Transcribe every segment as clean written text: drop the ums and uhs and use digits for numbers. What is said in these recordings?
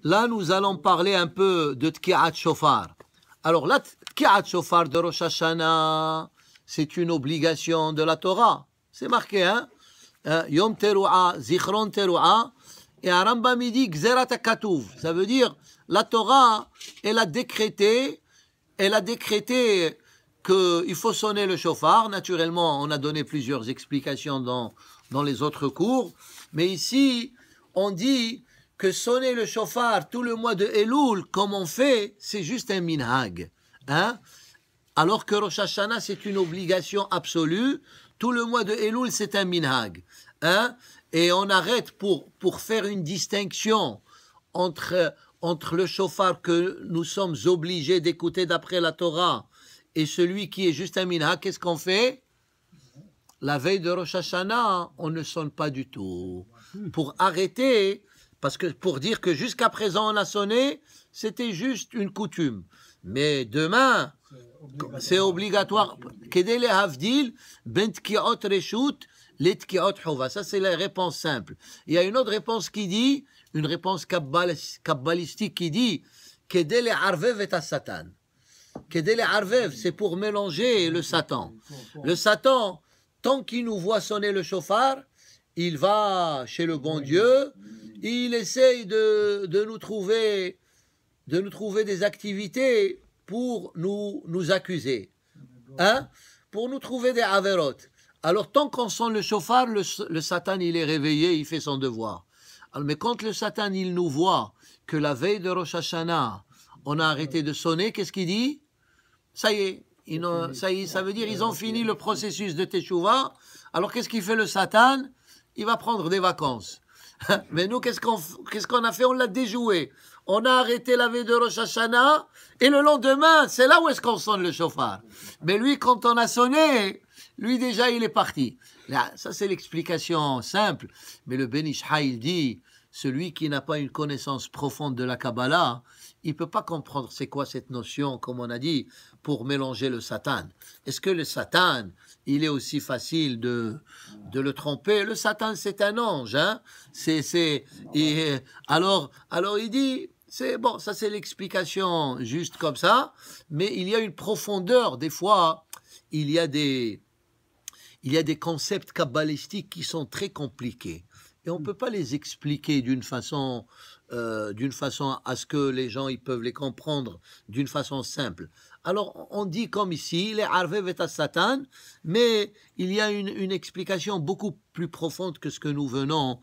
là, nous allons parler un peu de Tki'at Shofar. Alors, la Tki'at Shofar de Rosh Hashanah, c'est une obligation de la Torah. C'est marqué, hein? Yom Teruah, Zichron Teruah. Et à Rambam, il dit Gzerat HaKatuv. Ça veut dire, la Torah, elle a décrété qu'il faut sonner le shofar. Naturellement, on a donné plusieurs explications dans les autres cours. Mais ici, on dit que sonner le shofar tout le mois de Elul, comme on fait, c'est juste un minhag. Hein? Alors que Rosh Hashanah, c'est une obligation absolue. Tout le mois de Elul, c'est un minhag. Hein? Et on arrête pour faire une distinction entre le shofar que nous sommes obligés d'écouter d'après la Torah et celui qui est juste un minhag. Qu'est-ce qu'on fait? La veille de Rosh Hashanah, on ne sonne pas du tout. Pour arrêter, parce que pour dire que jusqu'à présent on a sonné, c'était juste une coutume. Mais demain, c'est obligatoire. Kedele havdil, ben tkiot reshut, les tkiot chova. Ça, c'est la réponse simple. Il y a une autre réponse qui dit, une réponse kabbalistique qui dit, kedele arvev et satan. Kedele arvev, c'est pour mélanger le Satan. Le Satan, tant qu'il nous voit sonner le shofar, il va chez le bon Dieu, il essaye de nous trouver des activités pour nous accuser, hein? Pour nous trouver des averot. Alors tant qu'on sonne le shofar, le Satan il est réveillé, il fait son devoir. Alors, mais quand le Satan il nous voit que la veille de Rosh Hashanah, on a arrêté de sonner, qu'est-ce qu'il dit? Ça y est, ça veut dire ils ont fini le processus de Teshuvah. Alors qu'est-ce qu'il fait le Satan? Il va prendre des vacances. Mais nous, qu'est-ce qu'on a fait? On l'a déjoué. On a arrêté la veille de Rosh Hashanah et le lendemain, c'est là où est-ce qu'on sonne le shofar. Mais lui, quand on a sonné, lui déjà, il est parti. Là, ça, c'est l'explication simple. Mais le Ben Ishai, il dit, celui qui n'a pas une connaissance profonde de la Kabbalah, il ne peut pas comprendre c'est quoi cette notion, comme on a dit, pour mélanger le Satan. Est-ce que le Satan, il est aussi facile de le tromper? Le Satan, c'est un ange. Hein? Alors, il dit, c'est bon, ça c'est l'explication juste comme ça, mais il y a une profondeur. Des fois, il y a des concepts kabbalistiques qui sont très compliqués. Et on ne peut pas les expliquer d'une façon à ce que les gens ils peuvent les comprendre d'une façon simple. Alors, on dit comme ici, les arvev et satan, mais il y a une explication beaucoup plus profonde que ce que nous venons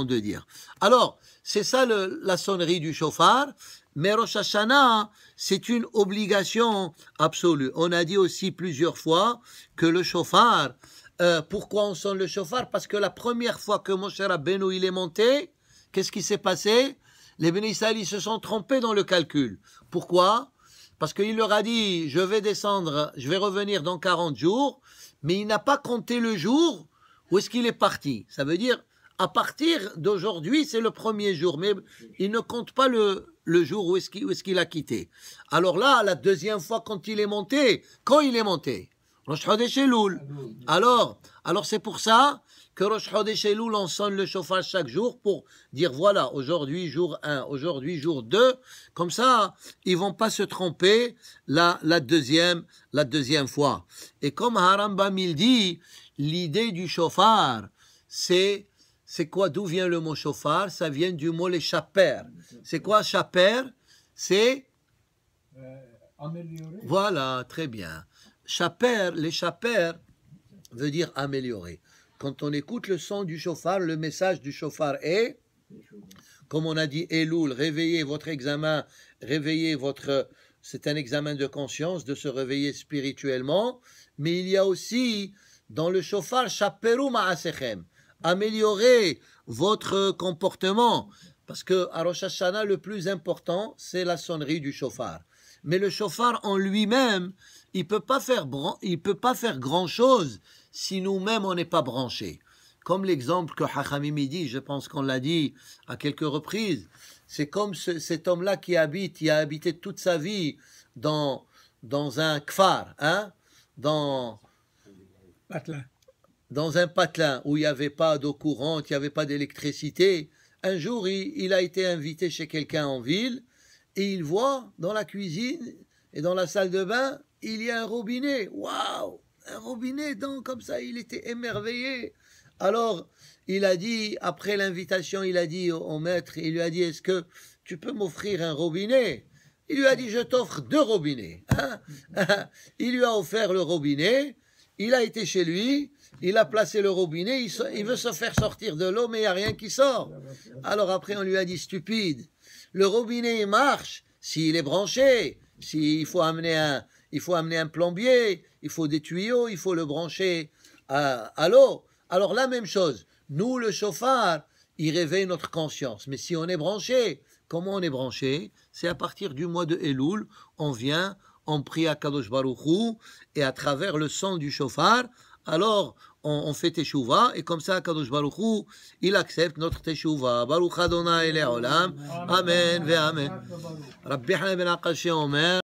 de dire. Alors, c'est ça la sonnerie du shofar, mais Rosh Hashanah, c'est une obligation absolue. On a dit aussi plusieurs fois que le shofar, pourquoi on sonne le shofar? Parce que la première fois que Moshe Rabbeinu il est monté, qu'est-ce qui s'est passé? Les Bnei Israël ils se sont trompés dans le calcul. Pourquoi? Parce qu'il leur a dit, je vais descendre, je vais revenir dans 40 jours, mais il n'a pas compté le jour où est-ce qu'il est parti. Ça veut dire, à partir d'aujourd'hui, c'est le premier jour, mais il ne compte pas le jour où est-ce qu'il a quitté. Alors là, la deuxième fois quand il est monté, Rosh Chodesh Elul. Alors c'est pour ça que Rosh Chodesh Elul, on sonne le shofar chaque jour pour dire voilà, aujourd'hui jour 1, aujourd'hui jour 2. Comme ça, ils vont pas se tromper la deuxième fois. Et comme Harambam il dit, l'idée du shofar, c'est quoi? D'où vient le mot shofar? Ça vient du mot les chaper. C'est quoi chaper? C'est améliorer. Voilà, très bien. Chaper, les chaper veut dire améliorer. Quand on écoute le son du shofar, le message du shofar est, comme on a dit, Elul, réveillez votre examen, c'est un examen de conscience, de se réveiller spirituellement, mais il y a aussi, dans le shofar, chaperu ma'asechem, améliorer votre comportement, parce que à Rosh Hashanah, le plus important, c'est la sonnerie du shofar. Mais le shofar en lui-même, il peut pas faire grand-chose si nous-mêmes on n'est pas branchés. Comme l'exemple que Hachamim dit, je pense qu'on l'a dit à quelques reprises, c'est comme cet homme-là qui a habité toute sa vie dans un kfar, hein, dans un patelin où il n'y avait pas d'eau courante, il n'y avait pas d'électricité. un jour, il a été invité chez quelqu'un en ville et il voit dans la cuisine et dans la salle de bain, il y a un robinet. Waouh! Un robinet, donc, comme ça, il était émerveillé. Alors, il a dit, après l'invitation, il a dit au maître, il lui a dit, est-ce que tu peux m'offrir un robinet? Il lui a dit, je t'offre 2 robinets. Hein? Il lui a offert le robinet, il a été chez lui, il a placé le robinet, il veut se faire sortir de l'eau, mais il n'y a rien qui sort. Alors après, on lui a dit, stupide, le robinet, il marche s'il est branché, s'il faut amener un plombier, il faut des tuyaux, il faut le brancher à l'eau. Alors la même chose, nous, le chauffard, il réveille notre conscience. Mais si on est branché, comment on est branché? C'est à partir du mois de Elul, on vient, on prie à Kadosh Baruch Hu, et à travers le son du chauffard, alors on fait teshuva, et comme ça, Kadosh Baruch Hu, il accepte notre teshuva. Baruch Adonai Le'olam, Amen ve Amen. Rabbi Hanai ben Akashi Omer.